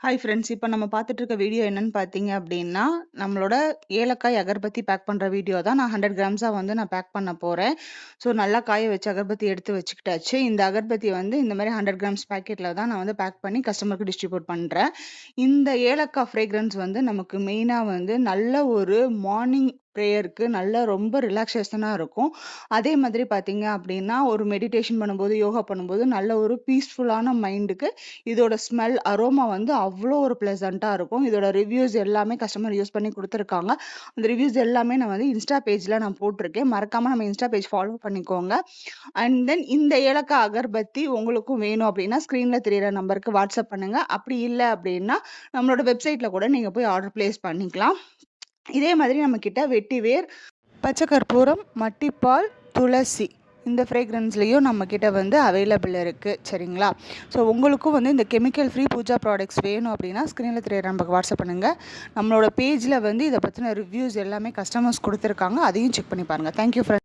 Hi friends. இப்ப நம்ம பார்த்துட்டு இருக்க வீடியோ என்னன்னு பார்த்தீங்க அப்டின்னா, நம்மளோட ஏலக்காய் அகர்பத்தி பேக் பண்ற வீடியோ தான். நான் 100 கிராம்ஸா வந்து நான் பேக் பண்ண போறேன். ஸோ நல்லா காய வச்சு அகர்பத்தி எடுத்து வச்சுக்கிட்டாச்சு. இந்த அகர்பத்தி வந்து இந்த மாரி 100 கிராம்ஸ் பாக்கெட்ல தான் நான் வந்து பேக் பண்ணி கஸ்டமருக்கு டிஸ்ட்ரிபியூட் பண்றேன். இந்த ஏலக்காய் ஃப்ரேக்ரன்ஸ் வந்து நமக்கு மெயினா வந்து நல்ல ஒரு மார்னிங் பிரேயருக்கு நல்ல ரொம்ப ரிலாக்சேஷனா இருக்கும். அதே மாதிரி பார்த்தீங்க அப்டின்னா, ஒரு மெடிடேஷன் பண்ணும்போது, யோகா பண்ணும்போது நல்ல ஒரு பீஸ்ஃபுல்லான மைண்டுக்கு இதோட ஸ்மெல், அரோமா வந்து அவ்ளோ ஒரு ப்ளசன்ட்டா இருக்கும். இதோட ரிவ்யூஸ் எல்லாமே கஸ்டமர் யூஸ் பண்ணி குடுத்துருக்காங்க. அந்த ரிவ்யூஸ் எல்லாமே நான் வந்து இன்ஸ்டா பேஜ்ல நான் போட்டிருக்கேன். மறக்காம நம்ம இன்ஸ்டா பேஜ் ஃபாலோ பண்ணிக்கோங்க. அண்ட் தென் இந்த ஏலக்காய் அகர்பத்தி உங்களுக்கும் வேணும் அப்டின்னா, ஸ்க்ரீன்ல தெரியிற நம்பருக்கு வாட்ஸ்அப் பண்ணுங்க. அப்படி இல்ல அப்டின்னா, நம்மளோட வெப்சைட்ல கூட நீங்க போய் ஆர்டர் பிளேஸ் பண்ணிக்கலாம். இதே மாதிரி நம்மகிட்ட வெட்டிவேர், பச்சை கற்பூரம், மட்டிப்பால், துளசி இந்த ஃப்ரேக்ரன்ஸ்லயும் நம்மகிட்ட வந்து அவைலபிள் இருக்கு. சரிங்களா? ஸோ உங்களுக்கும் வந்து இந்த கெமிக்கல் ஃப்ரீ பூஜா ப்ராடக்ட்ஸ் வேணும் அப்படின்னா, ஸ்க்ரீன்ல தெரியிற நம்பருக்கு வாட்ஸ்அப் பண்ணுங்க. நம்மளோட பேஜ்ல வந்து இத பத்தின ரிவ்யூஸ் எல்லாமே கஸ்டமர்ஸ் குடுத்துருக்காங்க. அதையும் செக் பண்ணி பாருங்க. Thank you friends.